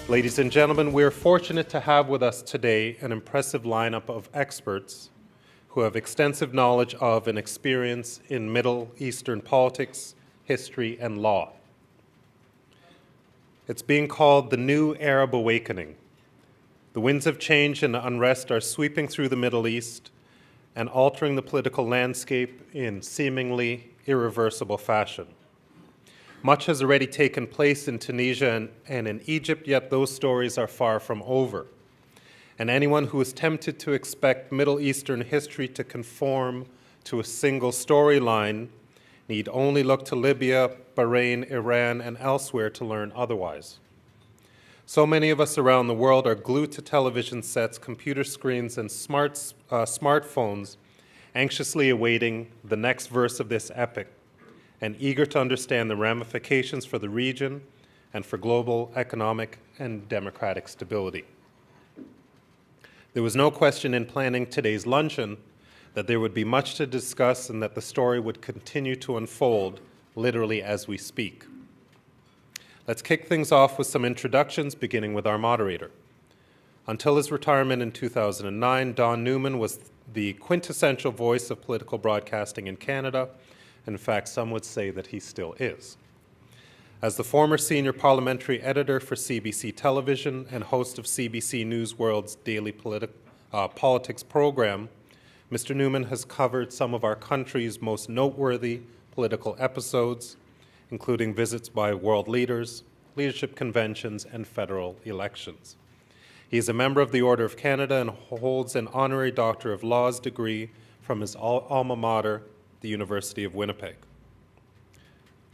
Ladies and gentlemen, we are fortunate to have with us today an impressive lineup of experts who have extensive knowledge of and experience in Middle Eastern politics, history, and law. It's being called the New Arab Awakening. The winds of change and unrest are sweeping through the Middle East and altering the political landscape in seemingly irreversible fashion. Much has already taken place in Tunisia and in Egypt, yet those stories are far from over. And anyone who is tempted to expect Middle Eastern history to conform to a single storyline need only look to Libya, Bahrain, Iran, and elsewhere to learn otherwise. So many of us around the world are glued to television sets, computer screens, and smartphones, anxiously awaiting the next verse of this epic, and eager to understand the ramifications for the region and for global economic and democratic stability. There was no question in planning today's luncheon that there would be much to discuss and that the story would continue to unfold literally as we speak. Let's kick things off with some introductions, beginning with our moderator. Until his retirement in 2009, Don Newman was the quintessential voice of political broadcasting in Canada. In fact, some would say that he still is. As the former senior parliamentary editor for CBC Television and host of CBC News World's daily politics program, Mr. Newman has covered some of our country's most noteworthy political episodes, including visits by world leaders, leadership conventions, and federal elections. He is a member of the Order of Canada and holds an honorary Doctor of Laws degree from his alma mater, the University of Winnipeg.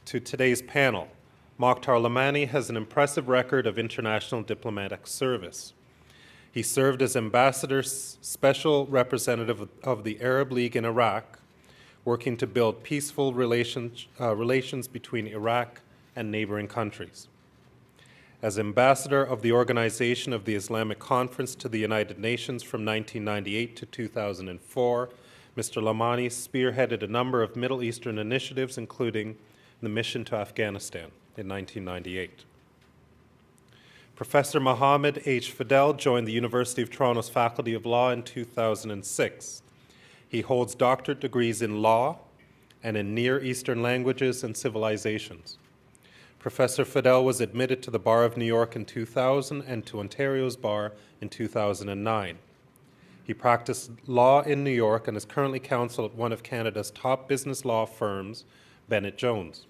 To today's panel, Mokhtar Lamani has an impressive record of international diplomatic service. He served as Ambassador Special Representative of the Arab League in Iraq, working to build peaceful relations between Iraq and neighboring countries. As ambassador of the Organization of the Islamic Conference to the United Nations from 1998 to 2004, Mr. Lamani spearheaded a number of Middle Eastern initiatives, including the mission to Afghanistan in 1998. Professor Mohammed H. Fidel joined the University of Toronto's Faculty of Law in 2006. He holds doctorate degrees in law and in Near Eastern languages and civilizations. Professor Fidel was admitted to the Bar of New York in 2000 and to Ontario's Bar in 2009. He practiced law in New York and is currently counsel at one of Canada's top business law firms, Bennett Jones,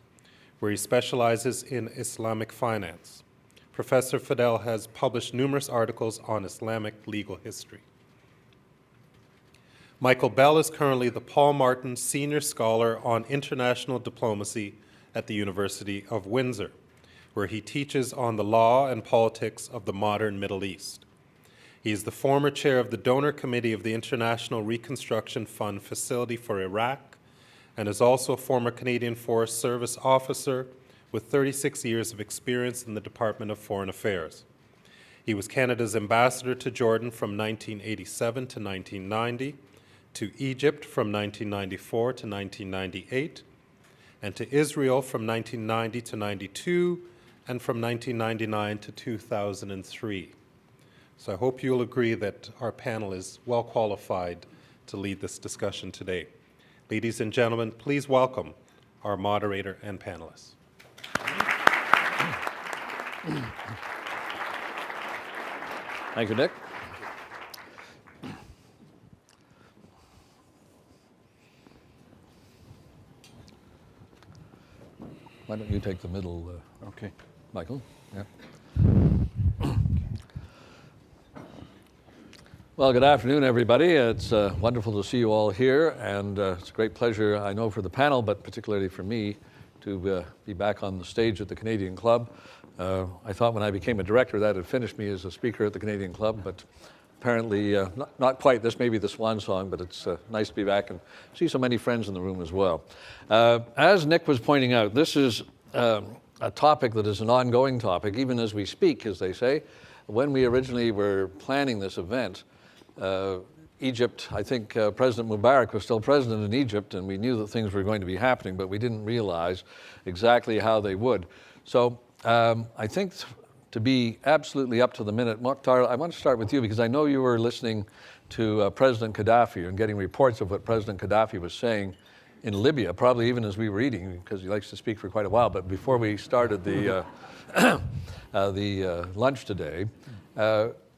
where he specializes in Islamic finance. Professor Fidel has published numerous articles on Islamic legal history. Michael Bell is currently the Paul Martin Senior Scholar on International Diplomacy at the University of Windsor, where he teaches on the law and politics of the modern Middle East. He is the former chair of the Donor Committee of the International Reconstruction Fund Facility for Iraq and is also a former Canadian Forest Service officer with 36 years of experience in the Department of Foreign Affairs. He was Canada's ambassador to Jordan from 1987 to 1990, to Egypt from 1994 to 1998, and to Israel from 1990 to 92, and from 1999 to 2003. So I hope you'll agree that our panel is well qualified to lead this discussion today. Ladies and gentlemen, please welcome our moderator and panelists. Thank you, Nick. Why don't you take the middle? Okay, Michael. Yeah. Well, good afternoon, everybody. It's wonderful to see you all here, and it's a great pleasure, I know, for the panel, but particularly for me, to be back on the stage at the Canadian Club. I thought when I became a director that had finished me as a speaker at the Canadian Club, but apparently not quite. This may be the swan song, but it's nice to be back and see so many friends in the room as well. As Nick was pointing out, this is a topic that is an ongoing topic, even as we speak, as they say. When we originally were planning this event, Egypt, I think President Mubarak was still president in Egypt, and we knew that things were going to be happening, but we didn't realize exactly how they would. So I think to be absolutely up to the minute. Mokhtar, I want to start with you because I know you were listening to President Gaddafi and getting reports of what President Gaddafi was saying in Libya, probably even as we were eating, because he likes to speak for quite a while. But before we started the lunch today,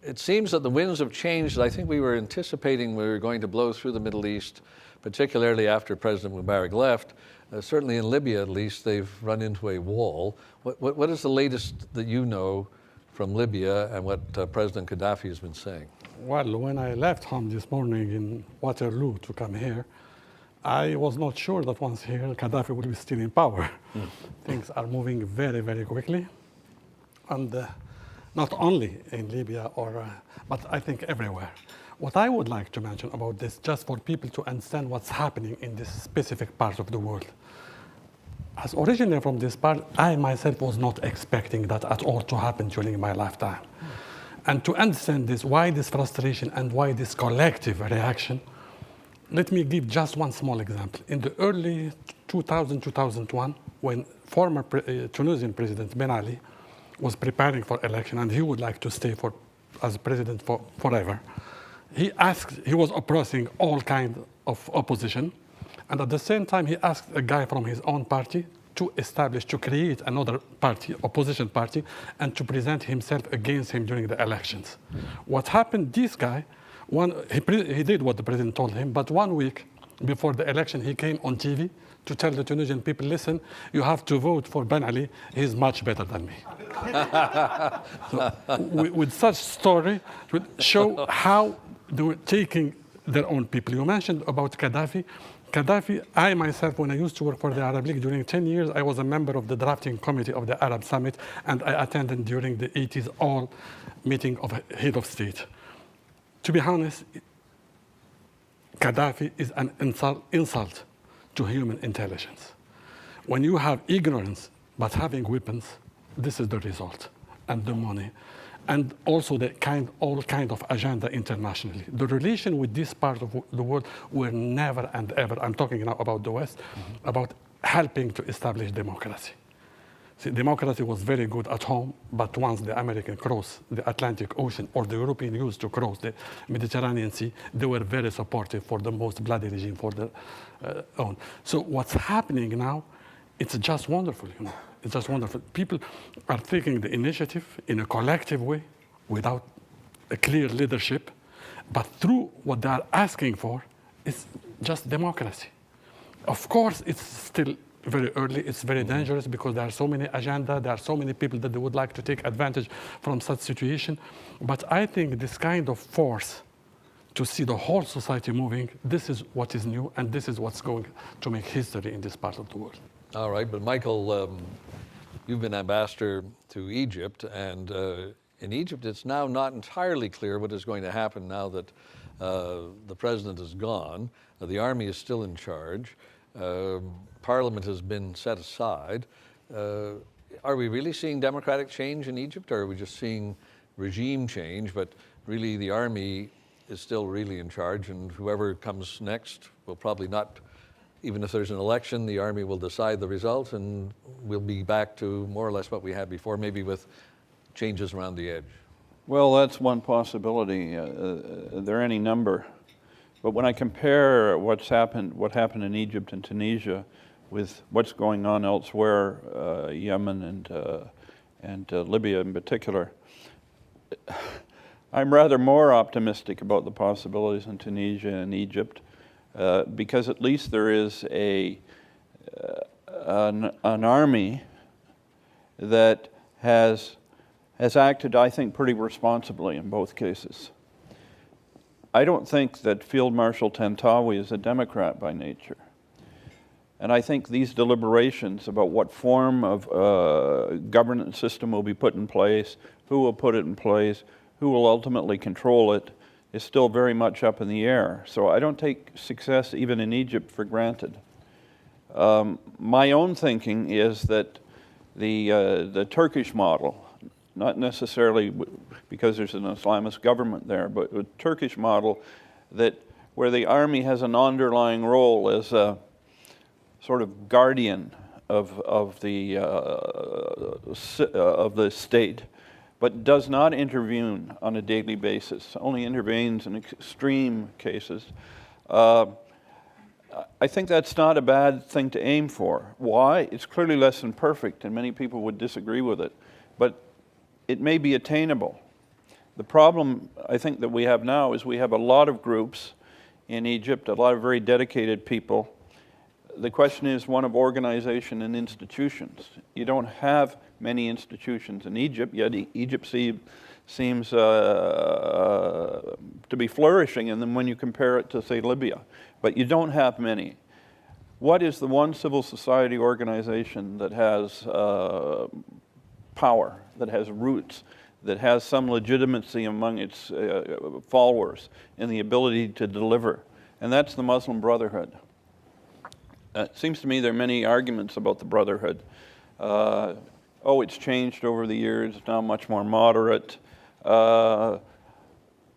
it seems that the winds have changed. I think we were anticipating we were going to blow through the Middle East, particularly after President Mubarak left. Certainly in Libya, at least, they've run into a wall. What is the latest that you know from Libya and what President Gaddafi has been saying? Well, when I left home this morning in Waterloo to come here, I was not sure that once here, Gaddafi would be still in power. Things are moving very, very quickly. And not only in Libya, but I think everywhere. What I would like to mention about this, just for people to understand what's happening in this specific part of the world. As originally from this part, I myself was not expecting that at all to happen during my lifetime. And to understand this, why this frustration and why this collective reaction, let me give just one small example. In the early 2001, when former Tunisian President Ben Ali was preparing for election and he would like to stay as president forever, he was oppressing all kinds of opposition. And at the same time, he asked a guy from his own party to create another party, opposition party, and to present himself against him during the elections. What happened, this guy, he did what the president told him, but 1 week before the election, he came on TV to tell the Tunisian people, listen, you have to vote for Ben Ali, he's much better than me. So, with such story, it would show how they were taking their own people. You mentioned about Gaddafi. Gaddafi, I myself, when I used to work for the Arab League during 10 years, I was a member of the drafting committee of the Arab Summit, and I attended during the 80s all meeting of head of state. To be honest, Gaddafi is an insult to human intelligence. When you have ignorance but having weapons, this is the result, and the money, and also all kind of agenda internationally. The relation with this part of the world were never and ever, I'm talking now about the West, about helping to establish democracy. See, democracy was very good at home, but once the American crossed the Atlantic Ocean, or the European used to cross the Mediterranean Sea, they were very supportive for the most bloody regime for their own. So what's happening now, it's just wonderful, you know. It's just wonderful. People are taking the initiative in a collective way, without a clear leadership, but through what they are asking for is just democracy. Of course, it's still very early, it's very dangerous because there are so many agendas, there are so many people that they would like to take advantage from such situation. But I think this kind of force to see the whole society moving, this is what is new, and this is what's going to make history in this part of the world. All right, but Michael, you've been ambassador to Egypt, and in Egypt it's now not entirely clear what is going to happen now that the president is gone. The army is still in charge. Parliament has been set aside. Are we really seeing democratic change in Egypt, or are we just seeing regime change, but really the army is still really in charge, and whoever comes next will probably not, even if there's an election, the army will decide the result, and we'll be back to more or less what we had before, maybe with changes around the edge? Well, that's one possibility. There are any number. But when I compare what happened in Egypt and Tunisia with what's going on elsewhere, Yemen and Libya in particular, I'm rather more optimistic about the possibilities in Tunisia and Egypt, because at least there is an army that has acted, I think, pretty responsibly in both cases. I don't think that Field Marshal Tantawi is a Democrat by nature. And I think these deliberations about what form of governance system will be put in place, who will put it in place, who will ultimately control it, is still very much up in the air. So I don't take success even in Egypt for granted. My own thinking is that the Turkish model, not necessarily because there's an Islamist government there, but a Turkish model where the army has an underlying role as a sort of guardian of the state, but does not intervene on a daily basis, only intervenes in extreme cases, I think that's not a bad thing to aim for. Why? It's clearly less than perfect, and many people would disagree with it, but it may be attainable. The problem, I think, that we have now is we have a lot of groups in Egypt, a lot of very dedicated people. The question is one of organization and institutions. You don't have many institutions in Egypt, yet Egypt seems to be flourishing, and then when you compare it to, say, Libya. But you don't have many. What is the one civil society organization that has power, that has roots, that has some legitimacy among its followers and the ability to deliver? And that's the Muslim Brotherhood. It seems to me there are many arguments about the Brotherhood. It's changed over the years, it's now much more moderate.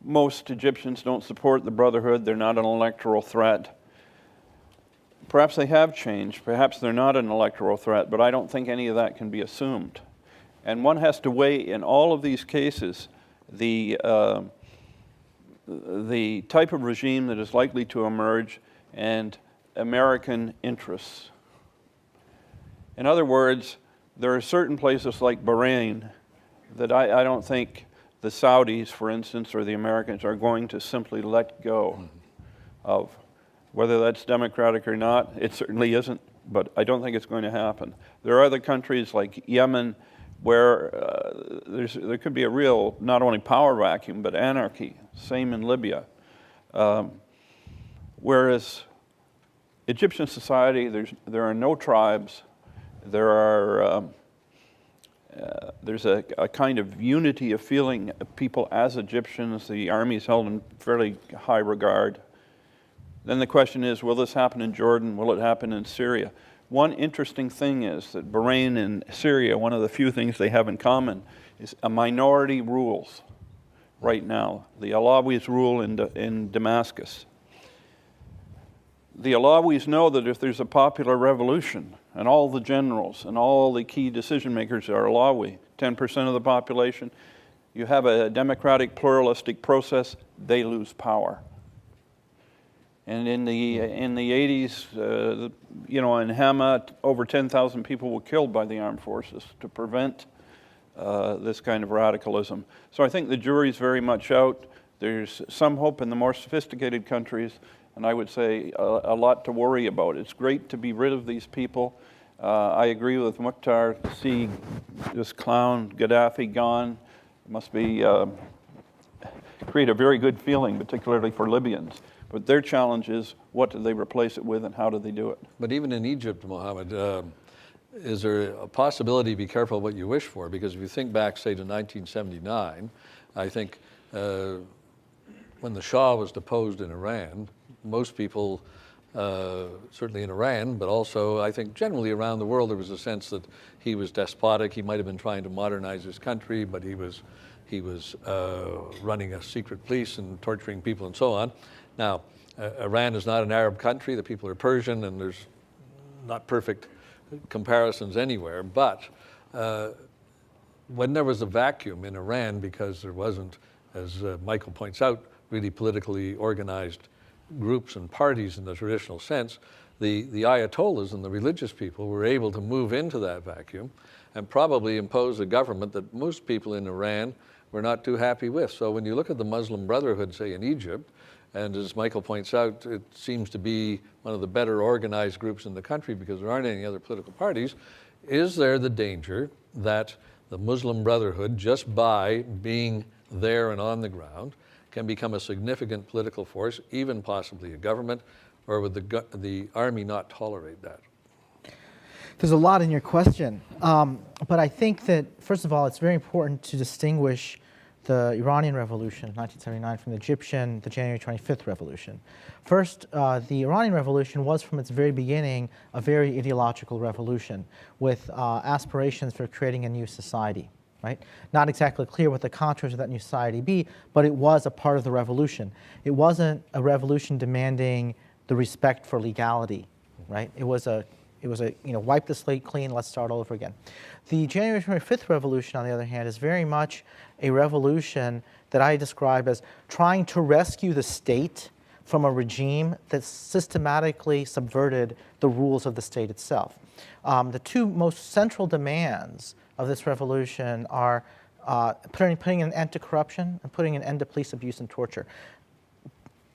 Most Egyptians don't support the Brotherhood. They're not an electoral threat. Perhaps they have changed. Perhaps they're not an electoral threat, but I don't think any of that can be assumed. And one has to weigh in all of these cases the type of regime that is likely to emerge and American interests. In other words, there are certain places like Bahrain that I don't think the Saudis, for instance, or the Americans are going to simply let go of. Whether that's democratic or not, it certainly isn't, but I don't think it's going to happen. There are other countries like Yemen where there could be a real, not only power vacuum, but anarchy. Same in Libya. Whereas Egyptian society, there are no tribes. There's a kind of unity of feeling of people as Egyptians. The army is held in fairly high regard. Then the question is, will this happen in Jordan? Will it happen in Syria? One interesting thing is that Bahrain and Syria, one of the few things they have in common is a minority rules right now. The Alawis rule in Damascus. The Alawis know that if there's a popular revolution, and all the generals and all the key decision makers are Alawi, 10% of the population, you have a democratic pluralistic process, they lose power. And in the 80s, in Hama, over 10,000 people were killed by the armed forces to prevent this kind of radicalism. So I think the jury's very much out. There's some hope in the more sophisticated countries, and I would say a lot to worry about. It's great to be rid of these people. I agree with Mukhtar to see this clown Gaddafi gone. It must be create a very good feeling, particularly for Libyans. But their challenge is, what do they replace it with and how do they do it? But even in Egypt, Mohammed, is there a possibility, be careful what you wish for, because if you think back, say, to 1979, I think when the Shah was deposed in Iran, most people, certainly in Iran, but also I think generally around the world, there was a sense that he was despotic. He might have been trying to modernize his country, but he was running a secret police and torturing people and so on. Now, Iran is not an Arab country. The people are Persian, and there's not perfect comparisons anywhere. But when there was a vacuum in Iran, because there wasn't, as Michael points out, really politically organized groups and parties in the traditional sense, the Ayatollahs and the religious people were able to move into that vacuum and probably impose a government that most people in Iran were not too happy with. So when you look at the Muslim Brotherhood, say, in Egypt, and as Michael points out, it seems to be one of the better organized groups in the country because there aren't any other political parties. Is there the danger that the Muslim Brotherhood, just by being there and on the ground, can become a significant political force, even possibly a government, or would the army not tolerate that? There's a lot in your question. But I think that, first of all, it's very important to distinguish the Iranian Revolution of 1979 from the Egyptian, the January 25th Revolution. First, the Iranian Revolution was from its very beginning a very ideological revolution with aspirations for creating a new society, right? Not exactly clear what the contours of that new society be, but it was a part of the revolution. It wasn't a revolution demanding the respect for legality, right? It was a wipe the slate clean, let's start all over again. The January 25th revolution, on the other hand, is very much a revolution that I describe as trying to rescue the state from a regime that systematically subverted the rules of the state itself. The two most central demands of this revolution are putting an end to corruption and putting an end to police abuse and torture.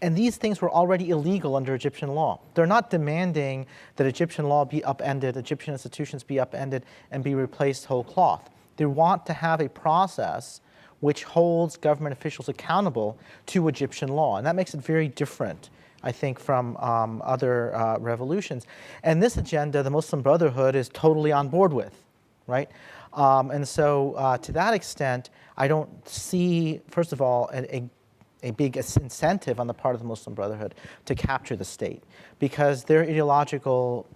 And these things were already illegal under Egyptian law. They're not demanding that Egyptian law be upended, Egyptian institutions be upended, and be replaced whole cloth. They want to have a process which holds government officials accountable to Egyptian law. And that makes it very different, I think, from other revolutions. And this agenda, the Muslim Brotherhood is totally on board with, right? And so to that extent, I don't see, first of all, a big incentive on the part of the Muslim Brotherhood to capture the state, because their ideological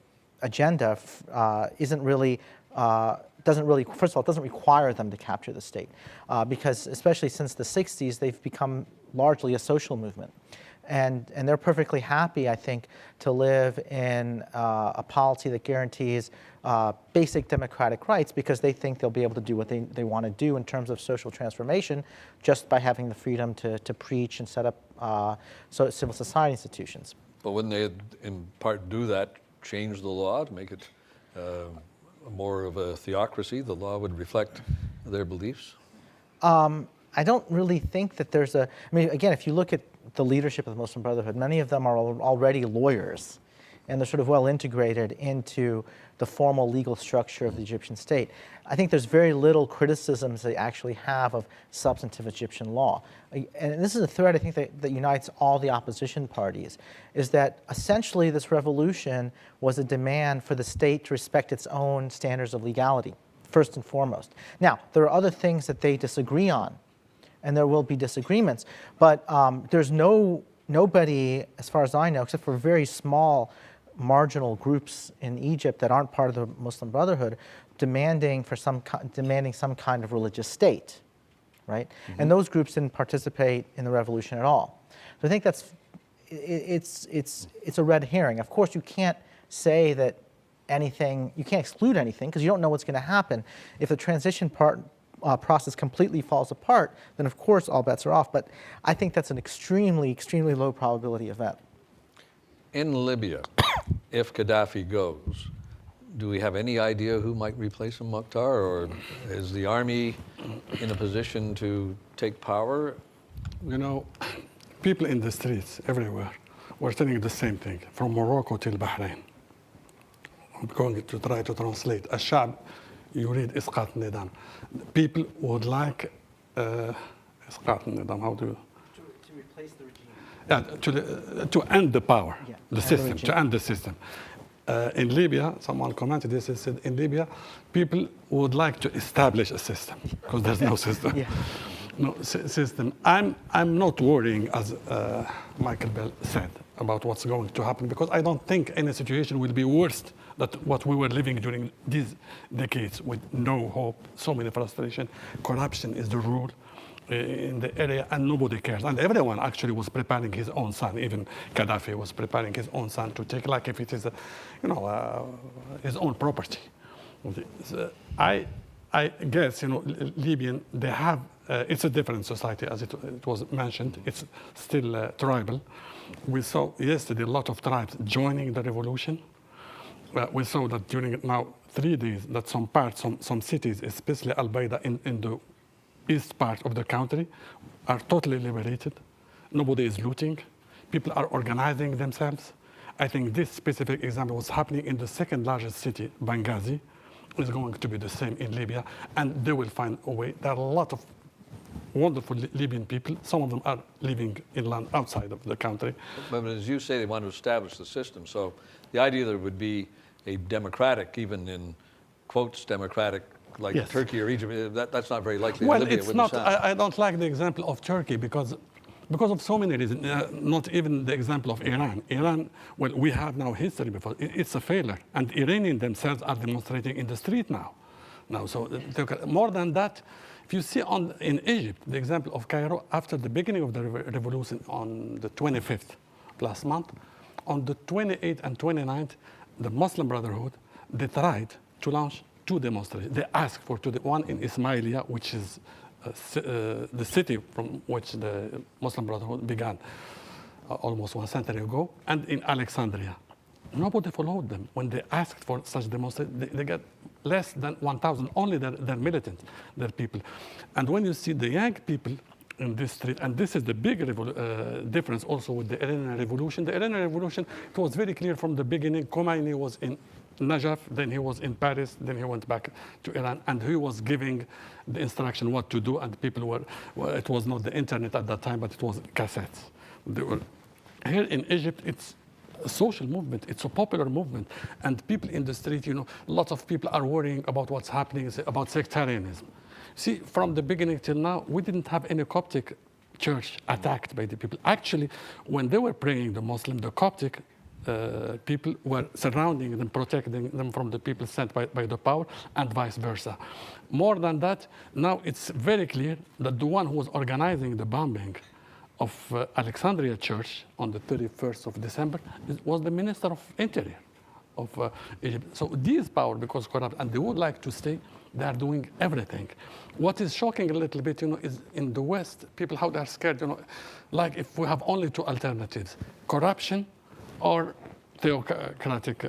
agenda doesn't really, first of all, it doesn't require them to capture the state, because especially since the 60s, they've become largely a social movement. And they're perfectly happy, I think, to live in a policy that guarantees basic democratic rights, because they think they'll be able to do what they want to do in terms of social transformation just by having the freedom to preach and set up civil society institutions. But wouldn't they, in part, do that, change the law to make it more of a theocracy? The law would reflect their beliefs? I don't really think that there's I mean, again, if you look at the leadership of the Muslim Brotherhood, many of them are already lawyers, and they're sort of well integrated into the formal legal structure of the Egyptian state. I think there's very little criticisms they actually have of substantive Egyptian law. And this is a thread, I think, that unites all the opposition parties, is that essentially this revolution was a demand for the state to respect its own standards of legality, first and foremost. Now, there are other things that they disagree on, and there will be disagreements, but there's nobody, as far as I know, except for very small marginal groups in Egypt that aren't part of the Muslim Brotherhood, demanding some kind of religious state, right? Mm-hmm. And those groups didn't participate in the revolution at all. So I think it's a red herring. Of course, you can't say that you can't exclude anything, because you don't know what's going to happen. If the transition process completely falls apart, then of course all bets are off. But I think that's an extremely, extremely low probability event. In Libya, if Gaddafi goes, do we have any idea who might replace him, Mukhtar, or is the army in a position to take power? You know, people in the streets everywhere were telling the same thing, from Morocco till Bahrain. I'm going to try to translate. الشعب يريد إسقاط النظام. People would like إسقاط النظام. How do you? To replace the regime. Yeah, to end the power, yeah, the system, to end the system. In Libya, someone commented this and said, in Libya, people would like to establish a system, because there's no system. Yeah. No system. I'm not worrying, as Michael Bell said, about what's going to happen, because I don't think any situation will be worse than what we were living during these decades, with no hope, so many frustration. Corruption is the rule in the area, and nobody cares. And everyone actually was preparing his own son. Even Gaddafi was preparing his own son to take, like if it is, his own property. So I guess, Libyan, they have, it's a different society, as it was mentioned. It's still tribal. We saw yesterday a lot of tribes joining the revolution. We saw that during now 3 days, that some cities, especially Al-Baida in the east part of the country, are totally liberated. Nobody is looting. People are organizing themselves. I think this specific example was happening in the second largest city, Benghazi. It's going to be the same in Libya, and they will find a way. There are a lot of wonderful Libyan people. Some of them are living inland outside of the country. But as you say, they want to establish the system. So the idea that it would be a democratic, even in quotes, democratic, like yes. Turkey or Egypt, that's not very likely. Well, in Libya, it's not. I don't like the example of Turkey because of so many reasons. Not even the example of Iran. Iran, well, we have now history before. It's a failure, and Iranians themselves are demonstrating in the street now. So more than that, if you see in Egypt, the example of Cairo, after the beginning of the revolution on the 25th last month, on the 28th and 29th, the Muslim Brotherhood they tried to launch 2 demonstrations. They asked for 2, one in Ismailia, which is the city from which the Muslim Brotherhood began almost 1 century ago, and in Alexandria. Nobody followed them. When they asked for such demonstrations, they got less than 1,000, only their militants, their people. And when you see the young people in this street, and this is the big difference also with the Iranian Revolution. The Iranian Revolution, it was very clear from the beginning. Khomeini was in Najaf, then he was in Paris, then he went back to Iran, and he was giving the instruction what to do, and people were, well, it was not the internet at that time, but it was cassettes. They were, here in Egypt, it's a social movement, it's a popular movement, and people in the street, you know, lots of people are worrying about what's happening, about sectarianism. See, from the beginning till now, we didn't have any Coptic church attacked by the people. Actually, when they were praying the Muslim, the Coptic people were surrounding them, protecting them from the people sent by the power, and vice versa. More than that, now it's very clear that the one who was organizing the bombing of Alexandria Church on the 31st of December was the Minister of Interior of Egypt. So these power, because corrupt, and they would like to stay, they are doing everything. What is shocking a little bit, you know, is in the West, people, how they're scared, you know, like if we have only 2 alternatives, corruption or theocratic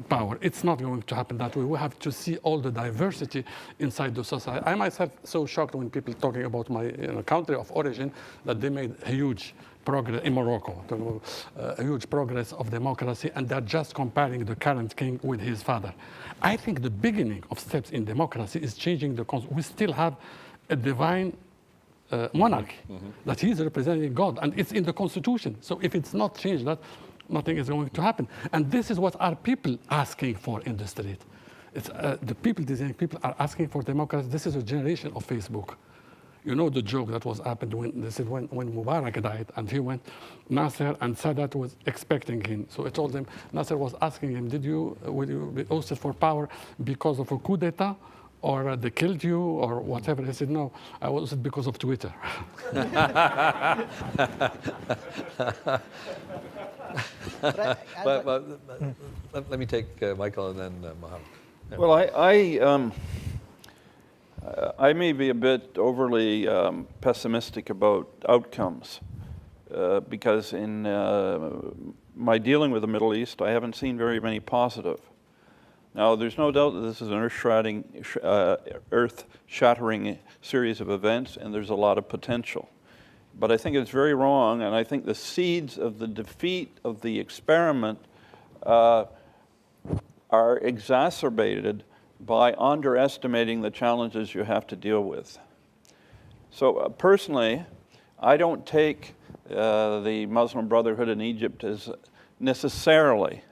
power. It's not going to happen that way. We have to see all the diversity inside the society. I myself so shocked when people talking about my country of origin that they made huge progress in Morocco, a huge progress of democracy, and they're just comparing the current king with his father. I think the beginning of steps in democracy is changing the constitution. We still have a divine monarchy, that he is representing God, and it's in the constitution. So if it's not changed, that nothing is going to happen. And this is what our people asking for in the street. It's, the people, these young people are asking for democracy. This is a generation of Facebook. You know the joke that was happened when they said when Mubarak died, and he went, Nasser and Sadat was expecting him. So I told him, Nasser was asking him, will you be ousted for power because of a coup d'etat, or they killed you, or whatever? He said, no, I was ousted because of Twitter. Let me take Michael and then Mohammed. Yeah. Well, I may be a bit overly pessimistic about outcomes because in my dealing with the Middle East, I haven't seen very many positive. Now, there's no doubt that this is an earth-shattering series of events, and there's a lot of potential. But I think it's very wrong, and I think the seeds of the defeat of the experiment are exacerbated by underestimating the challenges you have to deal with. So personally, I don't take the Muslim Brotherhood in Egypt as necessarily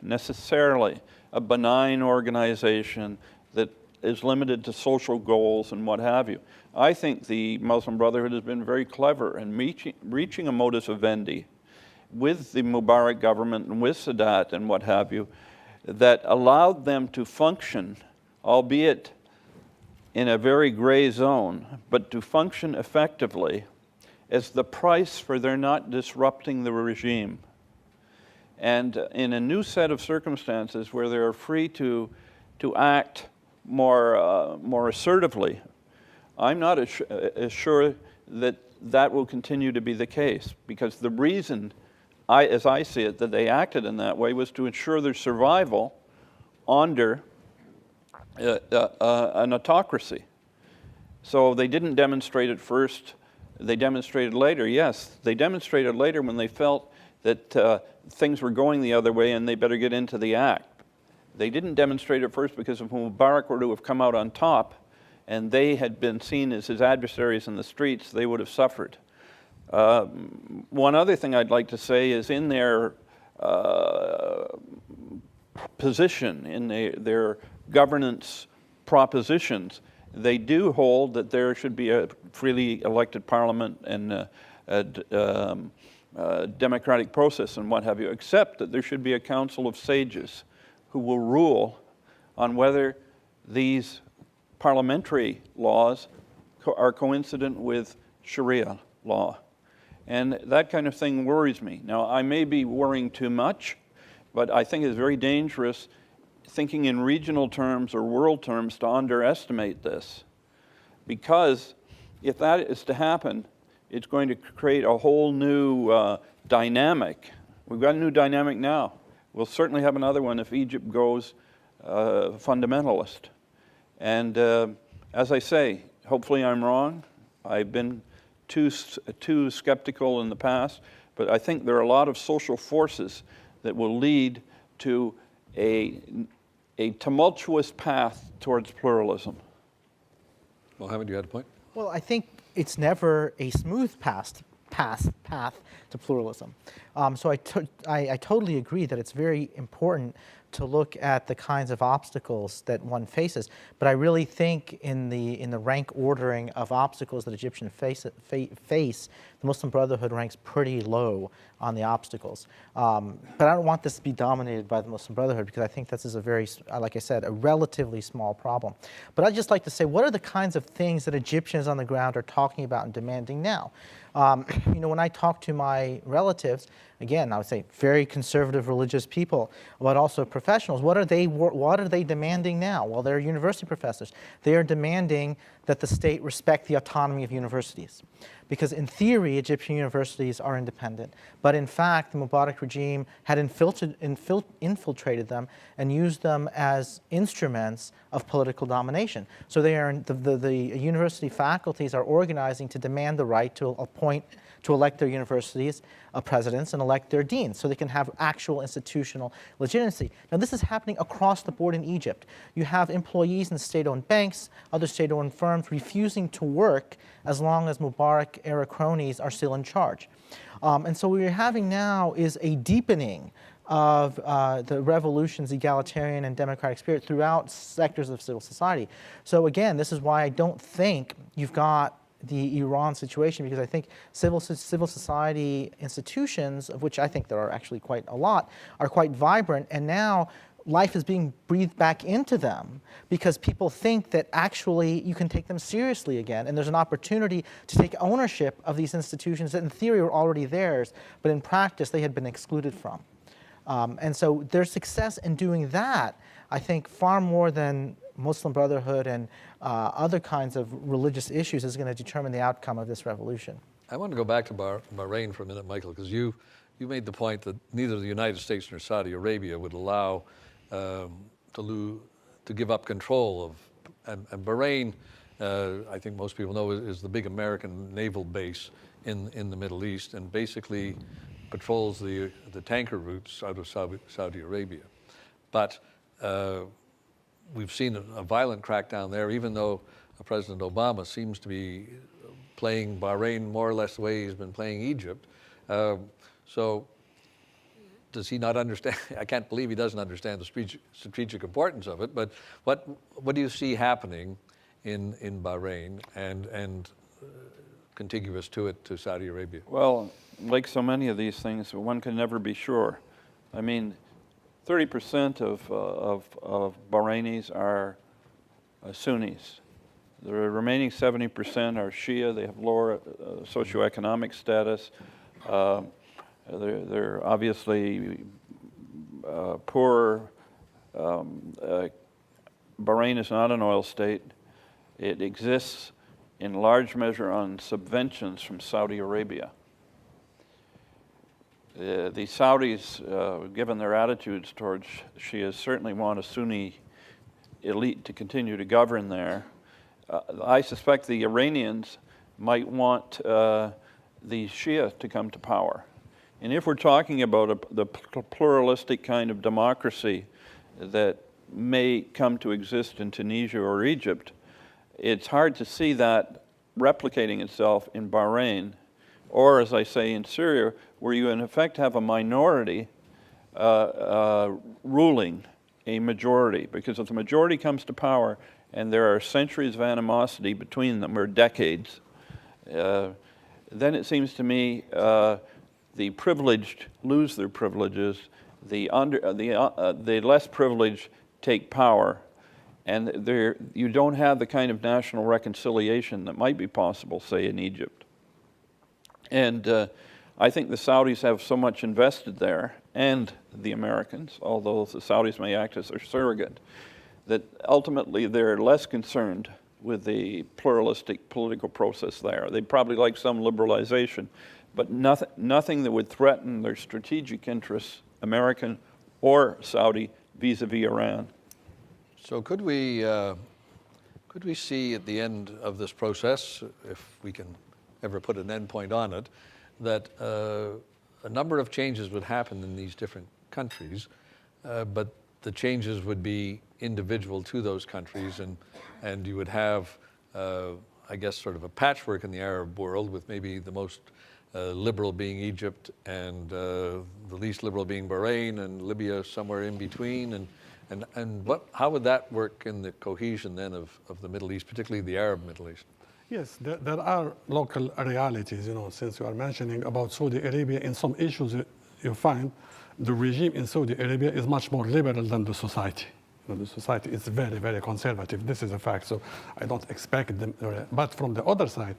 a benign organization that is limited to social goals and what have you. I think the Muslim Brotherhood has been very clever in reaching a modus vivendi with the Mubarak government and with Sadat and what have you that allowed them to function, albeit in a very gray zone, but to function effectively as the price for their not disrupting the regime. And in a new set of circumstances where they're free to act more assertively, I'm not as sure that that will continue to be the case, because the reason, as I see it, that they acted in that way was to ensure their survival under an autocracy. So they didn't demonstrate it first, they demonstrated later. Yes, they demonstrated later when they felt that things were going the other way and they better get into the act. They didn't demonstrate it first because if Mubarak were to have come out on top and they had been seen as his adversaries in the streets, they would have suffered. One other thing I'd like to say is in their position, in their governance propositions, they do hold that there should be a freely elected parliament and a democratic process and what have you, except that there should be a council of sages who will rule on whether these parliamentary laws are coincident with Sharia law. And that kind of thing worries me. Now, I may be worrying too much, but I think it's very dangerous thinking in regional terms or world terms to underestimate this. Because if that is to happen, it's going to create a whole new dynamic. We've got a new dynamic now. We'll certainly have another one if Egypt goes fundamentalist. And as I say, hopefully I'm wrong. I've been too skeptical in the past, but I think there are a lot of social forces that will lead to a tumultuous path towards pluralism. Mohammed, you had a point? Well, I think it's never a smooth path to pluralism. So I totally agree that it's very important to look at the kinds of obstacles that one faces. But I really think in the rank ordering of obstacles that Egyptians face, the Muslim Brotherhood ranks pretty low on the obstacles. But I don't want this to be dominated by the Muslim Brotherhood because I think this is a very, like I said, a relatively small problem. But I'd just like to say, what are the kinds of things that Egyptians on the ground are talking about and demanding now? You know, when I talk to my relatives, again, I would say very conservative religious people, but also professionals, what are they demanding now? Well, they're university professors. They are demanding that the state respect the autonomy of universities. Because in theory, Egyptian universities are independent. But in fact, the Mubarak regime had infiltrated them and used them as instruments of political domination. So they are, the university faculties are organizing to demand the right to elect their universities presidents and elect their deans so they can have actual institutional legitimacy. Now this is happening across the board in Egypt. You have employees in state-owned banks, other state-owned firms refusing to work as long as Mubarak-era cronies are still in charge. And so what we're having now is a deepening of the revolution's egalitarian and democratic spirit throughout sectors of civil society. So again, this is why I don't think you've got the Iran situation, because I think civil society institutions, of which I think there are actually quite a lot, are quite vibrant, and now life is being breathed back into them because people think that actually you can take them seriously again, and there's an opportunity to take ownership of these institutions that in theory were already theirs, but in practice they had been excluded from. And so their success in doing that, I think far more than Muslim Brotherhood and other kinds of religious issues is going to determine the outcome of this revolution. I want to go back to Bahrain for a minute, Michael, because you made the point that neither the United States nor Saudi Arabia would allow to give up control of, and Bahrain, I think most people know, is the big American naval base in the Middle East, and basically patrols the tanker routes out of Saudi Arabia. But we've seen a violent crackdown there, even though President Obama seems to be playing Bahrain more or less the way he's been playing Egypt. So does he not understand? I can't believe he doesn't understand the strategic importance of it, but what do you see happening in Bahrain and contiguous to it, to Saudi Arabia? Well, like so many of these things, one can never be sure. I mean, 30% of Bahrainis are Sunnis. The remaining 70% are Shia. They have lower socioeconomic status. They're obviously poorer. Bahrain is not an oil state. It exists in large measure on subventions from Saudi Arabia. The Saudis, given their attitudes towards Shias, certainly want a Sunni elite to continue to govern there. I suspect the Iranians might want the Shia to come to power. And if we're talking about the pluralistic kind of democracy that may come to exist in Tunisia or Egypt, it's hard to see that replicating itself in Bahrain, or as I say in Syria, where you in effect have a minority ruling a majority. Because if the majority comes to power and there are centuries of animosity between them, or decades, then it seems to me the privileged lose their privileges, the less privileged take power, and you don't have the kind of national reconciliation that might be possible, say, in Egypt. And I think the Saudis have so much invested there, and the Americans, although the Saudis may act as their surrogate, that ultimately they're less concerned with the pluralistic political process there. They'd probably like some liberalization, but nothing that would threaten their strategic interests, American or Saudi, vis-a-vis Iran. So could we see at the end of this process, if we can ever put an end point on it, that a number of changes would happen in these different countries, but the changes would be individual to those countries, and you would have, I guess, sort of a patchwork in the Arab world, with maybe the most liberal being Egypt and the least liberal being Bahrain, and Libya somewhere in between, and how would that work in the cohesion then of the Middle East, particularly the Arab Middle East? Yes, there are local realities, since you are mentioning about Saudi Arabia. In some issues, you find the regime in Saudi Arabia is much more liberal than the society. The society is very, very conservative. This is a fact, so I don't expect them. But from the other side,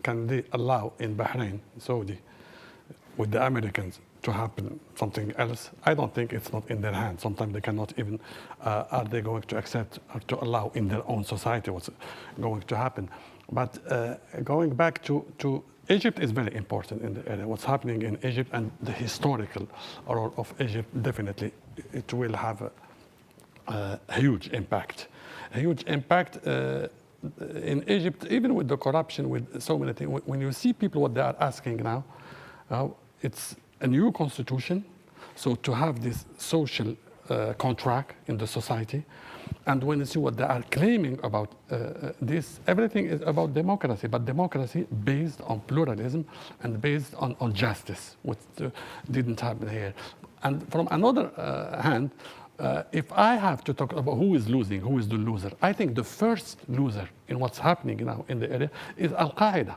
can they allow in Bahrain, Saudi, with the Americans, to happen something else? I don't think it's not in their hands. Sometimes they cannot even, are they going to accept or to allow in their own society what's going to happen? But going back to Egypt is very important in the area. What's happening in Egypt and the historical role of Egypt, definitely it will have a huge impact. A huge impact in Egypt, even with the corruption, with so many things. When you see people, what they are asking now, it's a new constitution, so to have this social contract in the society. And when you see what they are claiming about this, everything is about democracy, but democracy based on pluralism and based on justice, which didn't happen here. And from another hand, if I have to talk about who is losing, who is the loser, I think the first loser in what's happening now in the area is Al-Qaeda.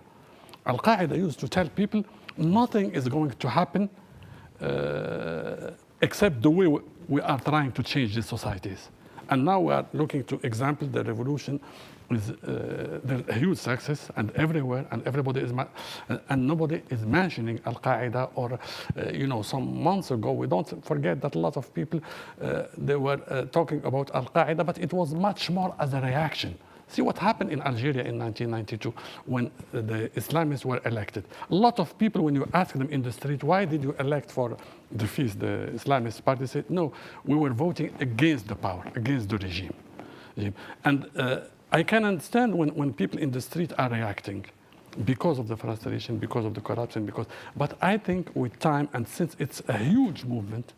Al-Qaeda used to tell people nothing is going to happen except the way we are trying to change the societies. And now we are looking to example the revolution is a huge success, and everywhere, and everybody is, and nobody is mentioning Al-Qaeda or, some months ago, we don't forget that a lot of people, they were talking about Al-Qaeda, but it was much more as a reaction. See what happened in Algeria in 1992 when the Islamists were elected. A lot of people, when you ask them in the street, why did you elect for the FIS, the Islamist party, said, no, we were voting against the power, against the regime. And I can understand when people in the street are reacting because of the frustration, because of the corruption, but I think with time, and since it's a huge movement,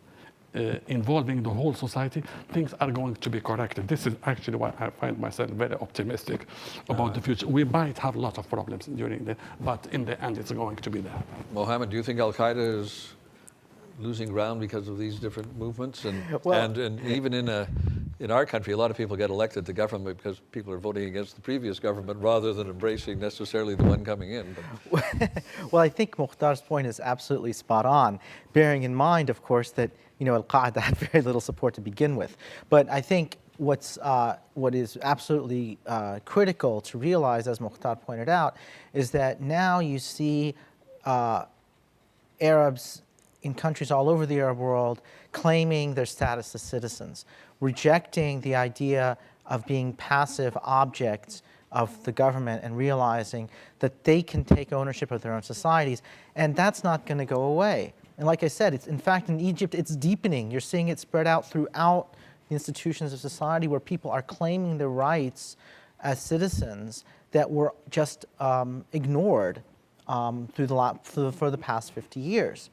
involving the whole society, things are going to be corrected. This is actually why I find myself very optimistic about the future. We might have a lot of problems during that, but in the end, it's going to be there. Mohammed, do you think Al-Qaeda is losing ground because of these different movements? And even in our country, a lot of people get elected to government because people are voting against the previous government rather than embracing necessarily the one coming in. Well, I think Mukhtar's point is absolutely spot on, bearing in mind, of course, that Al-Qaeda had very little support to begin with. But I think what is absolutely critical to realize, as Mukhtar pointed out, is that now you see Arabs in countries all over the Arab world claiming their status as citizens, rejecting the idea of being passive objects of the government and realizing that they can take ownership of their own societies, and that's not going to go away. And like I said, in fact, in Egypt, it's deepening. You're seeing it spread out throughout the institutions of society where people are claiming their rights as citizens that were just ignored for the past 50 years.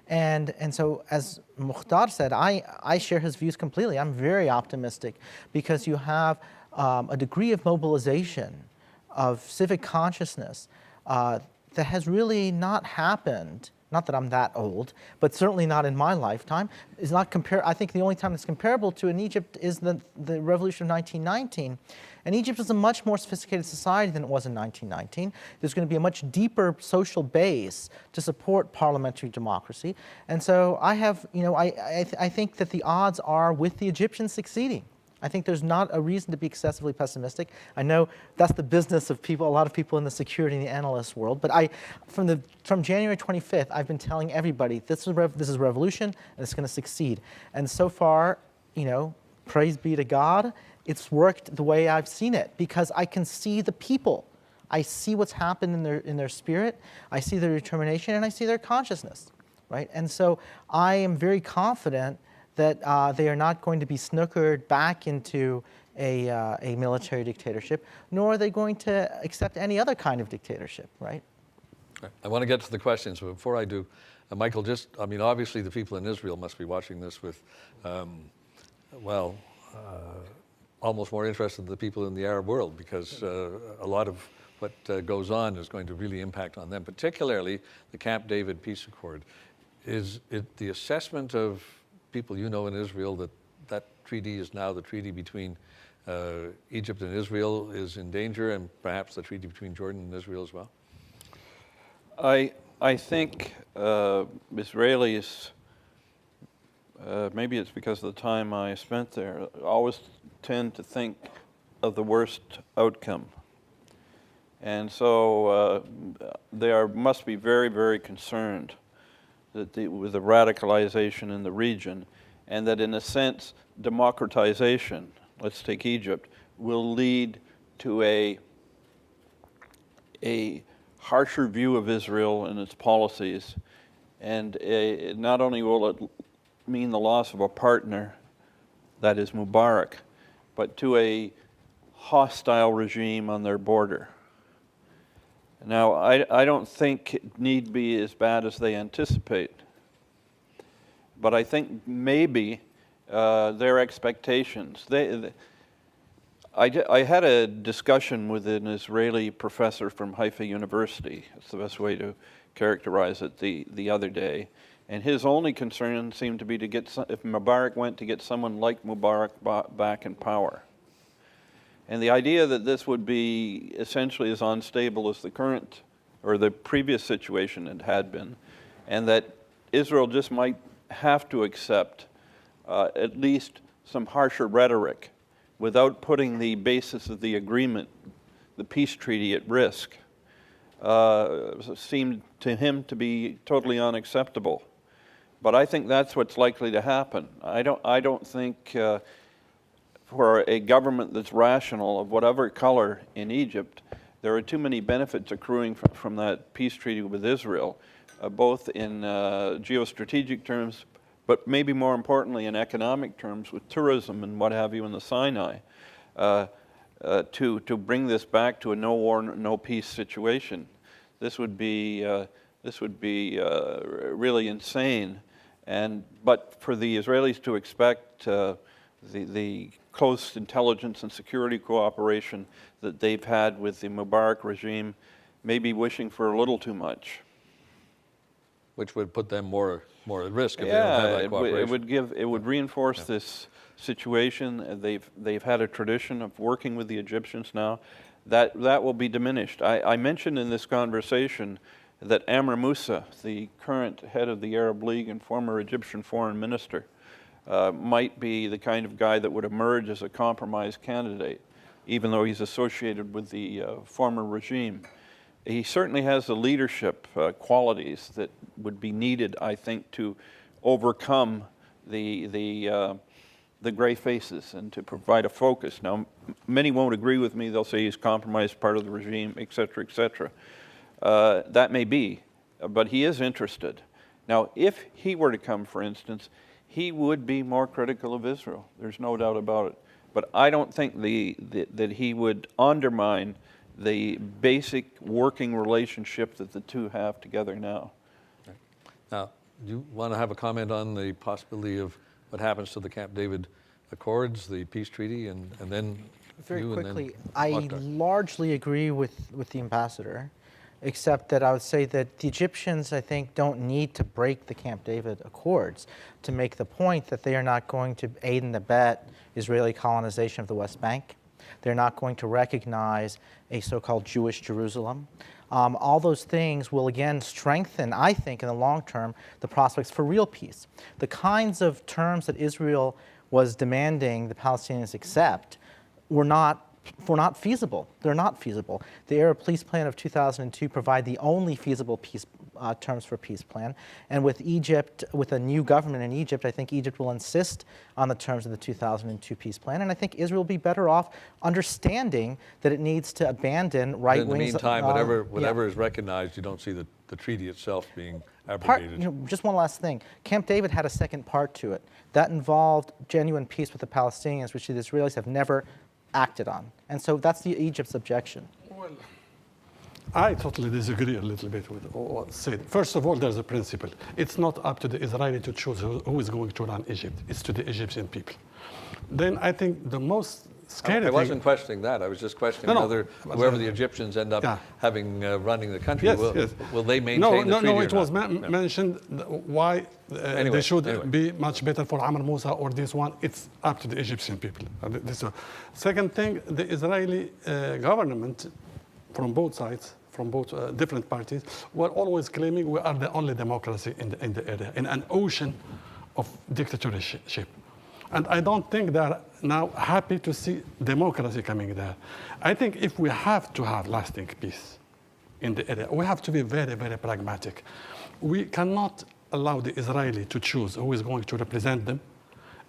And so, as Mukhtar said, I share his views completely. I'm very optimistic because you have a degree of mobilization, of civic consciousness that has really not happened. Not that I'm that old, but certainly not in my lifetime. Is not I think the only time it's comparable to in Egypt is the revolution of 1919. And Egypt is a much more sophisticated society than it was in 1919. There's going to be a much deeper social base to support parliamentary democracy. And so I have, I think that the odds are with the Egyptians succeeding. I think there's not a reason to be excessively pessimistic. I know that's the business of people, a lot of people in the security and the analyst world. But from January 25th, I've been telling everybody this is a revolution and it's going to succeed. And so far, praise be to God, it's worked the way I've seen it because I can see the people. I see what's happened in their spirit. I see their determination and I see their consciousness, right? And so I am very confident that they are not going to be snookered back into a military dictatorship, nor are they going to accept any other kind of dictatorship, right? I want to get to the questions, but before I do, Michael, obviously the people in Israel must be watching this with, almost more interested than the people in the Arab world, because a lot of what goes on is going to really impact on them, particularly the Camp David peace accord. Is it the assessment of people in Israel that treaty is now the treaty between Egypt and Israel is in danger, and perhaps the treaty between Jordan and Israel as well? I think Israelis, maybe it's because of the time I spent there, always tend to think of the worst outcome. And so they must be very, very concerned with the radicalization in the region, and that in a sense, democratization, let's take Egypt, will lead to a harsher view of Israel and its policies. And not only will it mean the loss of a partner, that is Mubarak, but to a hostile regime on their border. Now, I don't think it need be as bad as they anticipate, but I think maybe their expectations. I had a discussion with an Israeli professor from Haifa University. That's the best way to characterize it the other day. And his only concern seemed to be to get, if Mubarak went, to get someone like Mubarak back in power. And the idea that this would be essentially as unstable as the current or the previous situation had been, and that Israel just might have to accept at least some harsher rhetoric without putting the basis of the agreement, the peace treaty, at risk, seemed to him to be totally unacceptable. But I think that's what's likely to happen. I don't think for a government that's rational of whatever color in Egypt, there are too many benefits accruing from that peace treaty with Israel, both in geostrategic terms, but maybe more importantly in economic terms with tourism and what have you in the Sinai, to bring this back to a no war, no peace situation. This would be really insane. But for the Israelis to expect the close intelligence and security cooperation that they've had with the Mubarak regime, may be wishing for a little too much. Which would put them more at risk if they don't have that cooperation. It would reinforce this situation. They've had a tradition of working with the Egyptians now. That will be diminished. I mentioned in this conversation that Amr Moussa, the current head of the Arab League and former Egyptian foreign minister, might be the kind of guy that would emerge as a compromise candidate, even though he's associated with the former regime. He certainly has the leadership qualities that would be needed, I think, to overcome the gray faces and to provide a focus. Now, many won't agree with me. They'll say he's compromised part of the regime, et cetera, et cetera. That may be, but he is interested. Now, if he were to come, for instance, he would be more critical of Israel. There's no doubt about it. But I don't think that he would undermine the basic working relationship that the two have together now. Right. Now, do you want to have a comment on the possibility of what happens to the Camp David Accords, the peace treaty, and then very you quickly, and then I Mokhtar? largely agree with the ambassador, except that I would say that the Egyptians, I think, don't need to break the Camp David Accords to make the point that they are not going to aid and abet Israeli colonization of the West Bank. They're not going to recognize a so-called Jewish Jerusalem. All those things will again strengthen, I think, in the long term, the prospects for real peace. The kinds of terms that Israel was demanding the Palestinians accept were not feasible. They're not feasible. The Arab Peace Plan of 2002 provide the only feasible peace terms for peace plan. And with Egypt, with a new government in Egypt, I think Egypt will insist on the terms of the 2002 peace plan. And I think Israel will be better off understanding that it needs to abandon right wings. In the meantime, whatever is recognized, you don't see the treaty itself being abrogated. Just one last thing. Camp David had a second part to it. That involved genuine peace with the Palestinians, which the Israelis have never acted on. And so that's Egypt's objection. Well, I totally disagree a little bit with what said. First of all, there's a principle. It's not up to the Israeli to choose who is going to run Egypt. It's to the Egyptian people. Then I think the most scary thing... I wasn't questioning that. I was just questioning whether whoever the Egyptians end up having running the country, will they maintain the treaty No, it was mentioned why they should be much better for Amr Musa or this one. It's up to the Egyptian people. Second thing, the Israeli government from both sides, from both different parties, were always claiming we are the only democracy in the area, in an ocean of dictatorship. And I don't think they're now happy to see democracy coming there. I think if we have to have lasting peace in the area, we have to be very, very pragmatic. We cannot allow the Israeli to choose who is going to represent them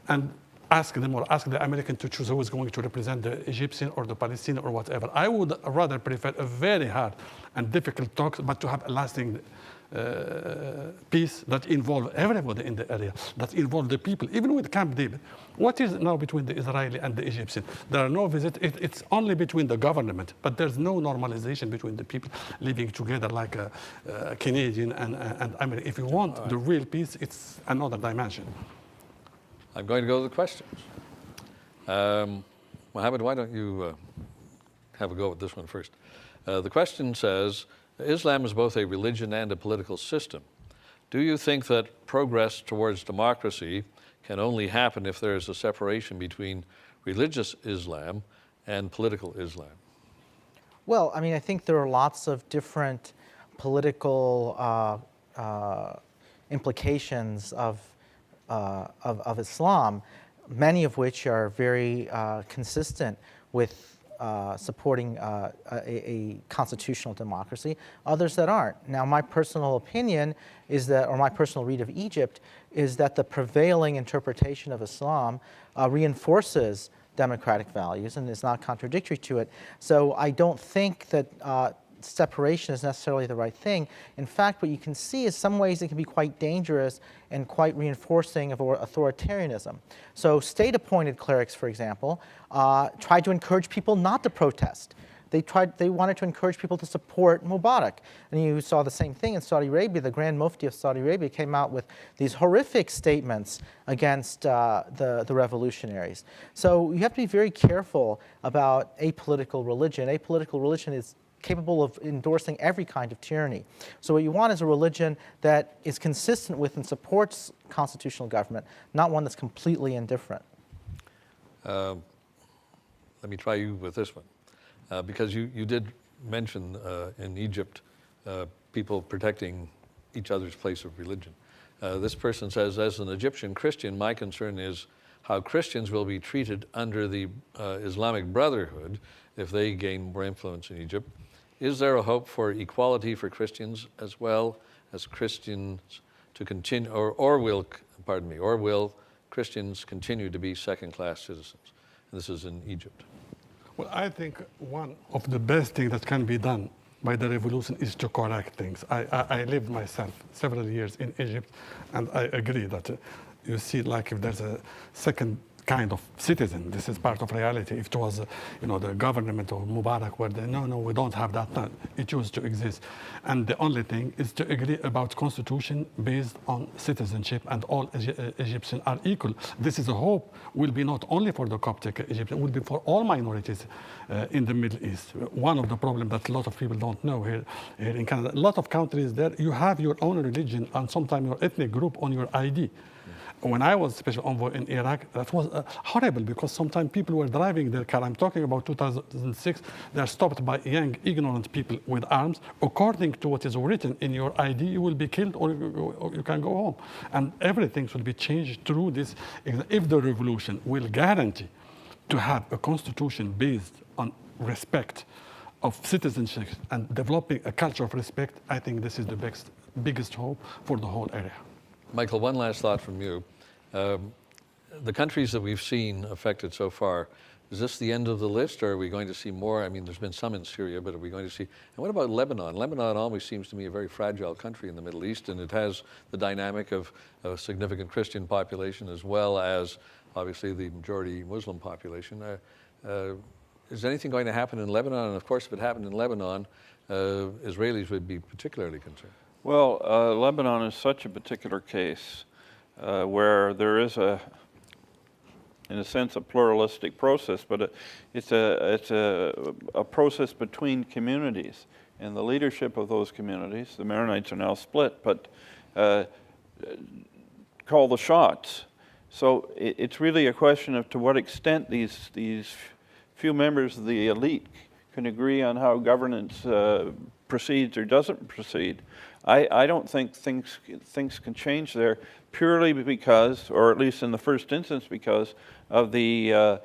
and ask them or ask the American to choose who is going to represent the Egyptian or the Palestinian or whatever. I would rather prefer a very hard and difficult talk, but to have a lasting peace that involve everybody in the area, that involve the people, even with Camp David. What is now between the Israeli and the Egyptian? There are no visits. It's only between the government, but there's no normalization between the people living together like a Canadian and American. If you want the real peace, it's another dimension. I'm going to go to the questions. Mohammed, why don't you have a go at this one first? The question says, Islam is both a religion and a political system. Do you think that progress towards democracy can only happen if there is a separation between religious Islam and political Islam? Well, I mean, I think there are lots of different political implications of Islam, many of which are very consistent with supporting a constitutional democracy, others that aren't. Now, my personal opinion is that, or my personal read of Egypt, is that the prevailing interpretation of Islam reinforces democratic values and is not contradictory to it. So I don't think that separation is necessarily the right thing. In fact, what you can see is some ways it can be quite dangerous and quite reinforcing of authoritarianism. So state-appointed clerics, for example, tried to encourage people not to protest. They wanted to encourage people to support Mubarak. And you saw the same thing in Saudi Arabia. The Grand Mufti of Saudi Arabia came out with these horrific statements against the revolutionaries. So you have to be very careful about apolitical religion. Apolitical religion is capable of endorsing every kind of tyranny. So what you want is a religion that is consistent with and supports constitutional government, not one that's completely indifferent. Let me try you with this one. Because you did mention in Egypt people protecting each other's place of religion. This person says, as an Egyptian Christian, my concern is how Christians will be treated under the Islamic Brotherhood if they gain more influence in Egypt. Is there a hope for equality for Christians as well as Christians to continue, or will Christians continue to be second-class citizens? And this is in Egypt. Well, I think one of the best things that can be done by the revolution is to correct things. I lived myself several years in Egypt, and I agree that you see, like, if there's a second kind of citizen, this is part of reality. If it was, the government or Mubarak, where they, no, we don't have that. No, it used to exist. And the only thing is to agree about constitution based on citizenship, and all Egyptians are equal. This is a hope, will be not only for the Coptic Egyptians, will be for all minorities in the Middle East. One of the problems that a lot of people don't know here in Canada, a lot of countries there, you have your own religion and sometimes your ethnic group on your ID. When I was special envoy in Iraq, that was horrible because sometimes people were driving their car. I'm talking about 2006. They're stopped by young, ignorant people with arms. According to what is written in your ID, you will be killed or you can go home. And everything should be changed through this. If the revolution will guarantee to have a constitution based on respect of citizenship and developing a culture of respect, I think this is the biggest hope for the whole area. Michael, one last thought from you. The countries that we've seen affected so far, is this the end of the list, or are we going to see more? I mean, there's been some in Syria, but are we going to see? And what about Lebanon? Lebanon always seems to me a very fragile country in the Middle East, and it has the dynamic of a significant Christian population as well as, obviously, the majority Muslim population. Is anything going to happen in Lebanon? And of course, if it happened in Lebanon, Israelis would be particularly concerned. Well, Lebanon is such a particular case where there is in a sense, a pluralistic process, but it's a process between communities, and the leadership of those communities, the Maronites are now split, but call the shots. So it's really a question of to what extent these few members of the elite can agree on how governance proceeds or doesn't proceed. I don't think things can change there purely because, or at least in the first instance, because of the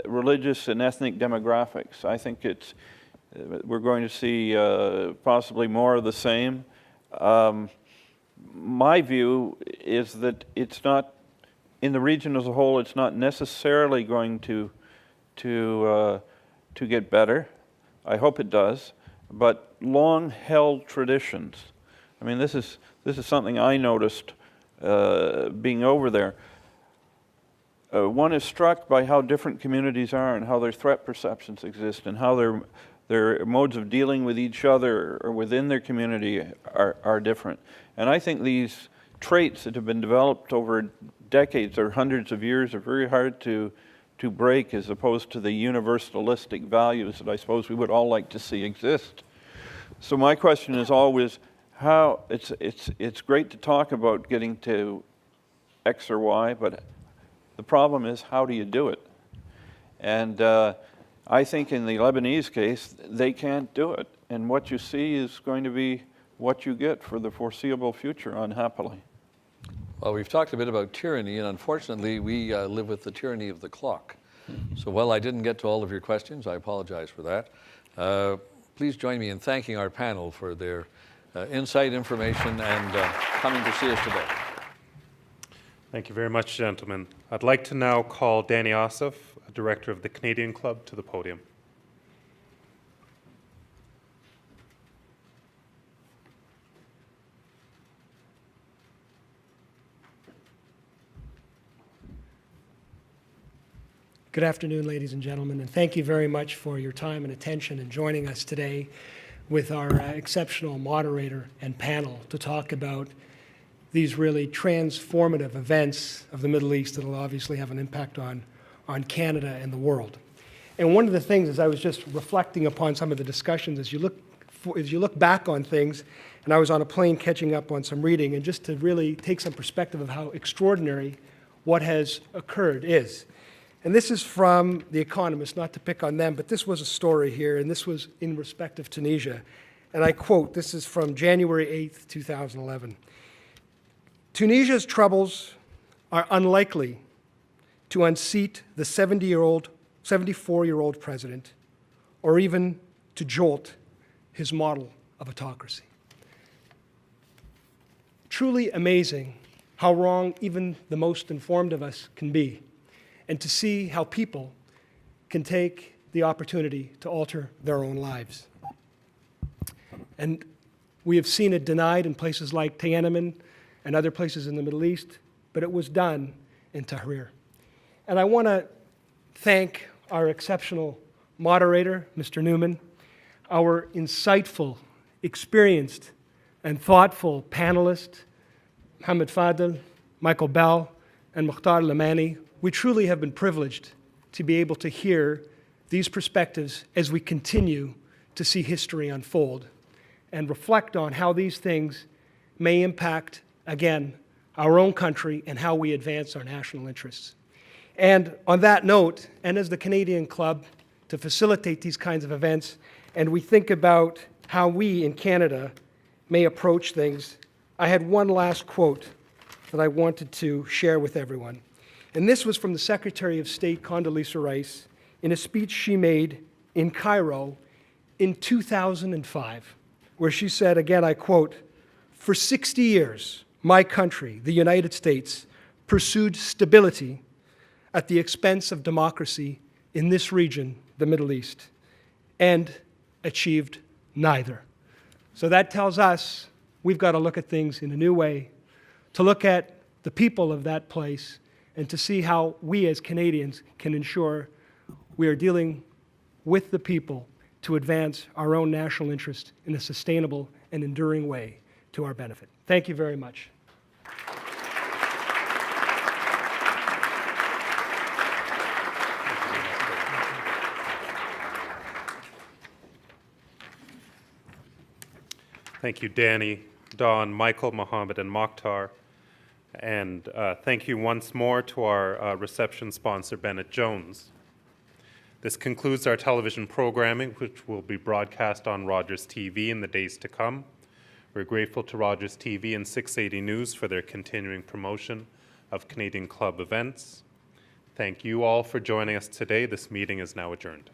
religious and ethnic demographics. I think we're going to see possibly more of the same. My view is that it's not, in the region as a whole, it's not necessarily going to get better. I hope it does. But long-held traditions. I mean, this is something I noticed being over there. One is struck by how different communities are and how their threat perceptions exist and how their modes of dealing with each other or within their community are different. And I think these traits that have been developed over decades or hundreds of years are very hard to break, as opposed to the universalistic values that I suppose we would all like to see exist. So my question is always, how it's great to talk about getting to X or Y, but the problem is, how do you do it? And I think in the Lebanese case, they can't do it. And what you see is going to be what you get for the foreseeable future, unhappily. Well, we've talked a bit about tyranny, and unfortunately, we live with the tyranny of the clock. So while I didn't get to all of your questions, I apologize for that. Please join me in thanking our panel for their insight, information, and coming to see us today. Thank you very much, gentlemen. I'd like to now call Danny Ossoff, Director of the Canadian Club, to the podium. Good afternoon, ladies and gentlemen, and thank you very much for your time and attention in joining us today with our exceptional moderator and panel to talk about these really transformative events of the Middle East that will obviously have an impact on Canada and the world. And one of the things, as I was just reflecting upon some of the discussions, as you look back on things, and I was on a plane catching up on some reading, and just to really take some perspective of how extraordinary what has occurred is. And this is from The Economist, not to pick on them, but this was a story here, and this was in respect of Tunisia. And I quote, this is from January 8th, 2011. Tunisia's troubles are unlikely to unseat the 74-year-old president, or even to jolt his model of autocracy. Truly amazing how wrong even the most informed of us can be, and to see how people can take the opportunity to alter their own lives. And we have seen it denied in places like Tiananmen and other places in the Middle East, but it was done in Tahrir. And I want to thank our exceptional moderator, Mr. Newman, our insightful, experienced, and thoughtful panelists, Mohammed Fadel, Michael Bell, and Mukhtar Lamani. We truly have been privileged to be able to hear these perspectives as we continue to see history unfold and reflect on how these things may impact, again, our own country and how we advance our national interests. And on that note, and as the Canadian Club, to facilitate these kinds of events, and we think about how we in Canada may approach things, I had one last quote that I wanted to share with everyone. And this was from the Secretary of State, Condoleezza Rice, in a speech she made in Cairo in 2005, where she said, again, I quote, "For 60 years, my country, the United States, pursued stability at the expense of democracy in this region, the Middle East, and achieved neither." So that tells us we've got to look at things in a new way, to look at the people of that place, and to see how we as Canadians can ensure we are dealing with the people to advance our own national interest in a sustainable and enduring way to our benefit. Thank you very much. Thank you, Danny, Don, Michael, Mohammed, and Mokhtar. And thank you once more to our reception sponsor, Bennett Jones. This concludes our television programming, which will be broadcast on Rogers TV in the days to come. We're grateful to Rogers TV and 680 News for their continuing promotion of Canadian Club events. Thank you all for joining us today. This meeting is now adjourned.